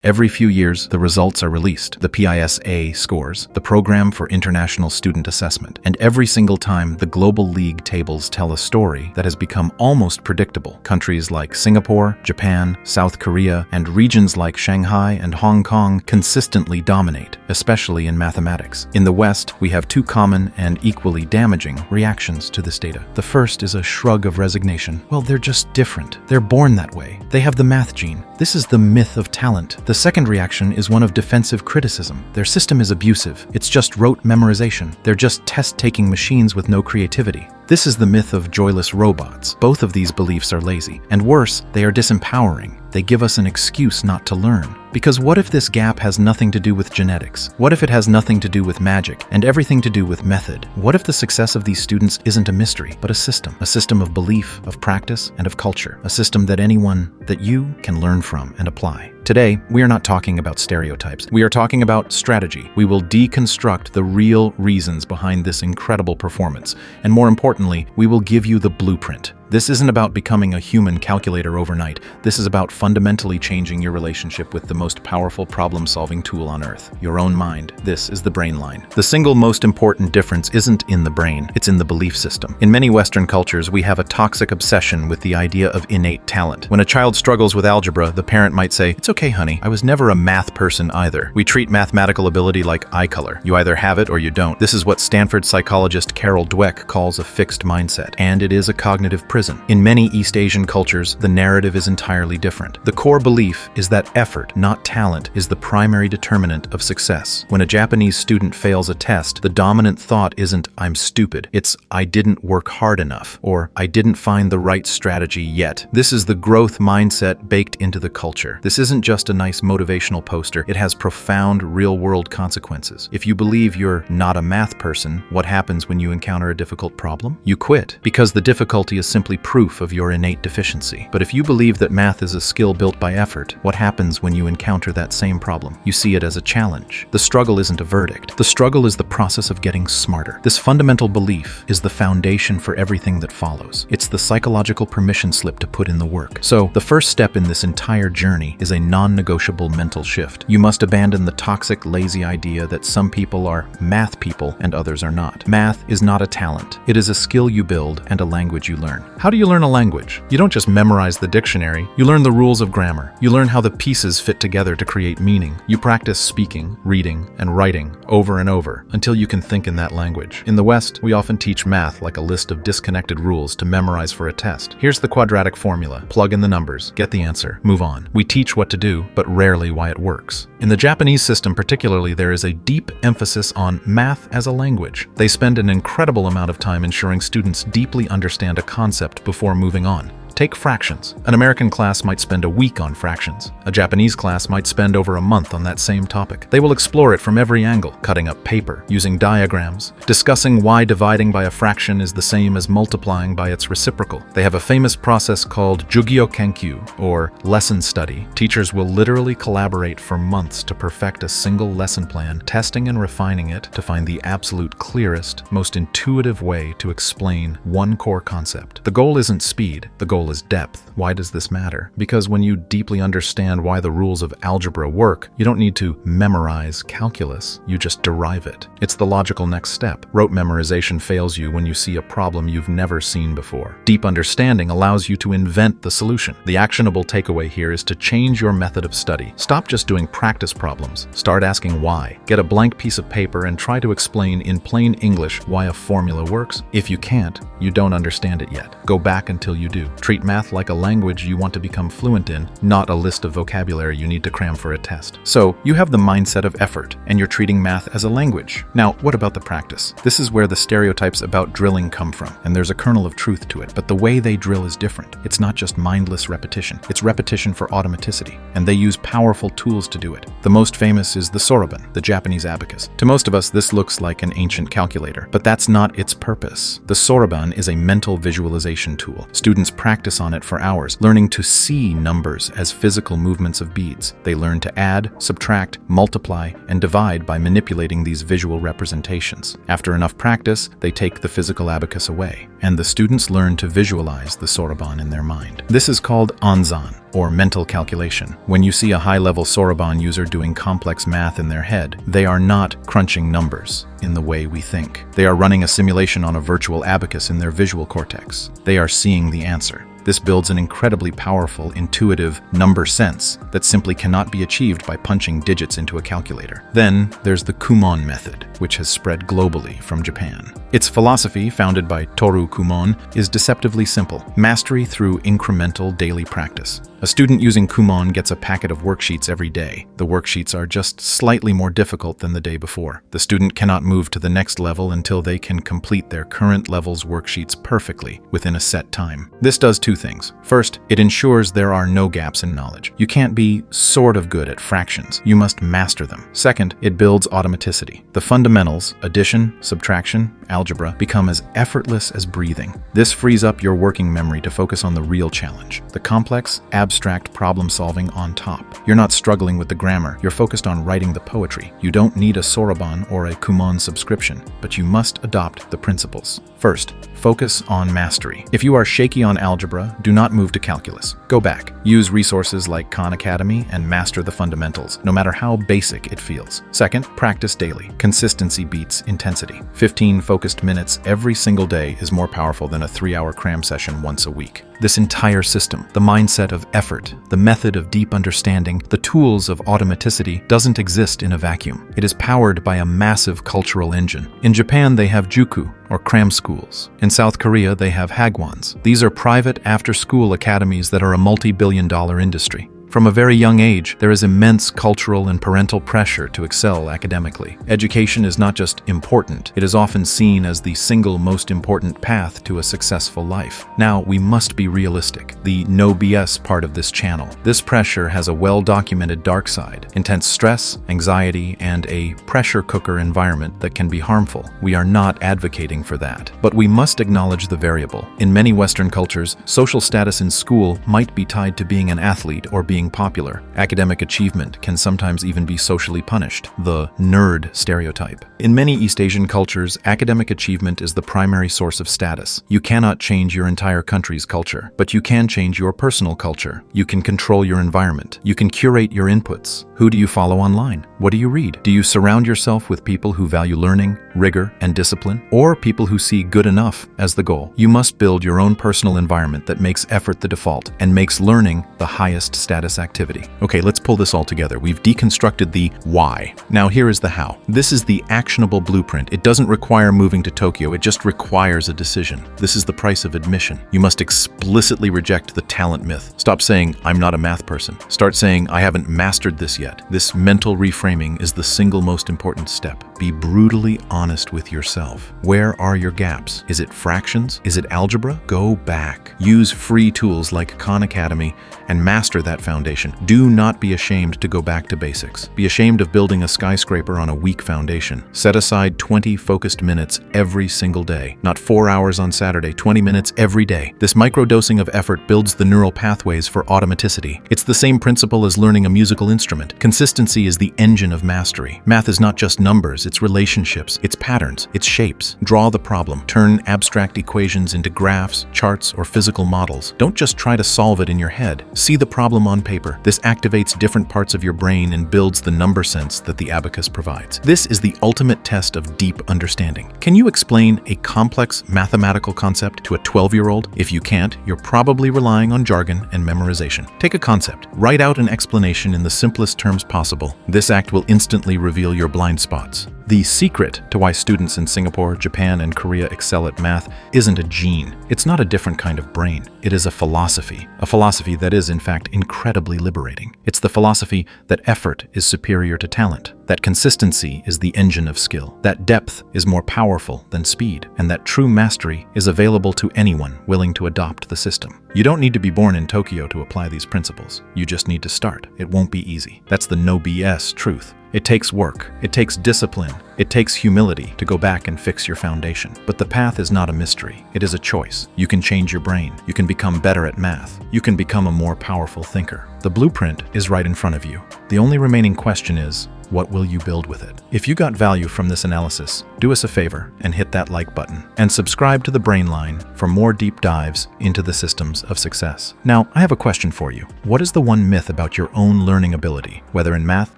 Every few years, the results are released, the PISA scores, the Program for International Student Assessment, and every single time the Global League tables tell a story that has become almost predictable. Countries like Singapore, Japan, South Korea, and regions like Shanghai and Hong Kong consistently dominate, especially in mathematics. In the West, we have two common and equally damaging reactions to this data. The first is a shrug of resignation. Well, they're just different. They're born that way. They have the math gene. This is the myth of talent. The second reaction is one of defensive criticism. Their system is abusive. It's just rote memorization. They're just test-taking machines with no creativity. This is the myth of joyless robots. Both of these beliefs are lazy. And worse, they are disempowering. They give us an excuse not to learn. Because what if this gap has nothing to do with genetics? What if it has nothing to do with magic and everything to do with method? What if the success of these students isn't a mystery, but a system of belief, of practice, and of culture, a system that you can learn from and apply? Today, we are not talking about stereotypes. We are talking about strategy. We will deconstruct the real reasons behind this incredible performance. And more importantly, we will give you the blueprint. This isn't about becoming a human calculator overnight. This is about fundamentally changing your relationship with the most powerful problem-solving tool on Earth, your own mind. This is the brain line. The single most important difference isn't in the brain, it's in the belief system. In many Western cultures, we have a toxic obsession with the idea of innate talent. When a child struggles with algebra, the parent might say, "It's okay, honey, I was never a math person either." We treat mathematical ability like eye color. You either have it or you don't. This is what Stanford psychologist Carol Dweck calls a fixed mindset, and it is a cognitive prison. In many East Asian cultures, the narrative is entirely different. The core belief is that effort, not talent, is the primary determinant of success. When a Japanese student fails a test, the dominant thought isn't "I'm stupid," it's "I didn't work hard enough," or "I didn't find the right strategy yet." This is the growth mindset baked into the culture. This isn't just a nice motivational poster, it has profound real-world consequences. If you believe you're not a math person, what happens when you encounter a difficult problem? You quit, because the difficulty is simply proof of your innate deficiency. But if you believe that math is a skill built by effort, what happens when you encounter that same problem? You see it as a challenge. The struggle isn't a verdict. The struggle is the process of getting smarter. This fundamental belief is the foundation for everything that follows. It's the psychological permission slip to put in the work. So, the first step in this entire journey is a non-negotiable mental shift. You must abandon the toxic, lazy idea that some people are math people and others are not. Math is not a talent. It is a skill you build and a language you learn. How do you learn a language? You don't just memorize the dictionary. You learn the rules of grammar. You learn how the pieces fit together to create meaning. You practice speaking, reading, and writing over and over until you can think in that language. In the West, we often teach math like a list of disconnected rules to memorize for a test. Here's the quadratic formula. Plug in the numbers, get the answer, move on. We teach what to do, but rarely why it works. In the Japanese system particularly, there is a deep emphasis on math as a language. They spend an incredible amount of time ensuring students deeply understand a concept before moving on. Take fractions. An American class might spend a week on fractions. A Japanese class might spend over a month on that same topic. They will explore it from every angle, cutting up paper, using diagrams, discussing why dividing by a fraction is the same as multiplying by its reciprocal. They have a famous process called Jugyo Kenkyu, or lesson study. Teachers will literally collaborate for months to perfect a single lesson plan, testing and refining it to find the absolute clearest, most intuitive way to explain one core concept. The goal isn't speed, the goal is depth. Why does this matter? Because when you deeply understand why the rules of algebra work, you don't need to memorize calculus, you just derive it. It's the logical next step. Rote memorization fails you when you see a problem you've never seen before. Deep understanding allows you to invent the solution. The actionable takeaway here is to change your method of study. Stop just doing practice problems. Start asking why. Get a blank piece of paper and try to explain in plain English why a formula works. If you can't, you don't understand it yet. Go back until you do. Treat math like a language you want to become fluent in, not a list of vocabulary you need to cram for a test. So, you have the mindset of effort, and you're treating math as a language. Now, what about the practice? This is where the stereotypes about drilling come from, and there's a kernel of truth to it, but the way they drill is different. It's not just mindless repetition. It's repetition for automaticity, and they use powerful tools to do it. The most famous is the soroban, the Japanese abacus. To most of us, this looks like an ancient calculator, but that's not its purpose. The soroban is a mental visualization tool. Students practice on it for hours, learning to see numbers as physical movements of beads. They learn to add, subtract, multiply, and divide by manipulating these visual representations. After enough practice, they take the physical abacus away, and the students learn to visualize the soroban in their mind. This is called onzan. or mental calculation. When you see a high-level Soroban user doing complex math in their head, they are not crunching numbers in the way we think. They are running a simulation on a virtual abacus in their visual cortex. They are seeing the answer. This builds an incredibly powerful, intuitive number sense that simply cannot be achieved by punching digits into a calculator. Then there's the Kumon method, which has spread globally from Japan. Its philosophy, founded by Toru Kumon, is deceptively simple: mastery through incremental daily practice. A student using Kumon gets a packet of worksheets every day. The worksheets are just slightly more difficult than the day before. The student cannot move to the next level until they can complete their current level's worksheets perfectly within a set time. This does two things. First, it ensures there are no gaps in knowledge. You can't be sort of good at fractions. You must master them. Second, it builds automaticity. The fundamentals, addition, subtraction, algebra, become as effortless as breathing. This frees up your working memory to focus on the real challenge, the complex, abstract problem solving on top. You're not struggling with the grammar. You're focused on writing the poetry. You don't need a Soroban or a Kumon subscription, but you must adopt the principles. First, focus on mastery. If you are shaky on algebra, do not move to calculus. Go back. Use resources like Khan Academy and master the fundamentals, no matter how basic it feels. Second, practice daily. Consistency beats intensity. 15 focused minutes every single day is more powerful than a 3-hour cram session once a week. This entire system, the mindset of effort, the method of deep understanding, the tools of automaticity, doesn't exist in a vacuum. It is powered by a massive cultural engine. In Japan, they have juku, or cram schools. In South Korea, they have hagwons. These are private after-school academies that are a multi-billion-dollar industry. From a very young age, there is immense cultural and parental pressure to excel academically. Education is not just important, it is often seen as the single most important path to a successful life. Now, we must be realistic. The no BS part of this channel. This pressure has a well-documented dark side, intense stress, anxiety, and a pressure cooker environment that can be harmful. We are not advocating for that. But we must acknowledge the variable. In many Western cultures, social status in school might be tied to being an athlete or being popular. Academic achievement can sometimes even be socially punished, the nerd stereotype. In many East Asian cultures, academic achievement is the primary source of status. You cannot change your entire country's culture, but you can change your personal culture. You can control your environment. You can curate your inputs. Who do you follow online? What do you read? Do you surround yourself with people who value learning, rigor, and discipline, or people who see good enough as the goal? You must build your own personal environment that makes effort the default and makes learning the highest status activity. Okay, let's pull this all together. We've deconstructed the why. Now here is the how. This is the actionable blueprint. It doesn't require moving to Tokyo. It just requires a decision. This is the price of admission. You must explicitly reject the talent myth. Stop saying, "I'm not a math person." Start saying, "I haven't mastered this yet." This mental reframing is the single most important step. Be brutally honest with yourself. Where are your gaps? Is it fractions? Is it algebra? Go back. Use free tools like Khan Academy and master that foundation. Do not be ashamed to go back to basics. Be ashamed of building a skyscraper on a weak foundation. Set aside 20 focused minutes every single day. Not 4 hours on Saturday, 20 minutes every day. This microdosing of effort builds the neural pathways for automaticity. It's the same principle as learning a musical instrument. Consistency is the engine of mastery. Math is not just numbers, it's relationships, it's patterns, it's shapes. Draw the problem. Turn abstract equations into graphs, charts, or physical models. Don't just try to solve it in your head. See the problem on paper. This activates different parts of your brain and builds the number sense that the abacus provides. This is the ultimate test of deep understanding. Can you explain a complex mathematical concept to a 12-year-old? If you can't, you're probably relying on jargon and memorization. Take a concept, write out an explanation in the simplest terms possible. This act will instantly reveal your blind spots. The secret to why students in Singapore, Japan, and Korea excel at math isn't a gene. It's not a different kind of brain. It is a philosophy that is, in fact, incredibly liberating. It's the philosophy that effort is superior to talent, that consistency is the engine of skill, that depth is more powerful than speed, and that true mastery is available to anyone willing to adopt the system. You don't need to be born in Tokyo to apply these principles. You just need to start. It won't be easy. That's the no BS truth. It takes work, it takes discipline, It takes humility to go back and fix your foundation. But the path is not a mystery. It is a choice. You can change your brain. You can become better at math. You can become a more powerful thinker. The blueprint is right in front of you. The only remaining question is, what will you build with it? If you got value from this analysis, do us a favor and hit that like button. And subscribe to the Brain Line for more deep dives into the systems of success. Now, I have a question for you. What is the one myth about your own learning ability, whether in math,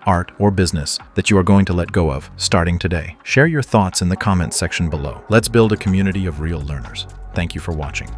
art, or business, that you are going to let go of starting today? Share your thoughts in the comments section below. Let's build a community of real learners. Thank you for watching.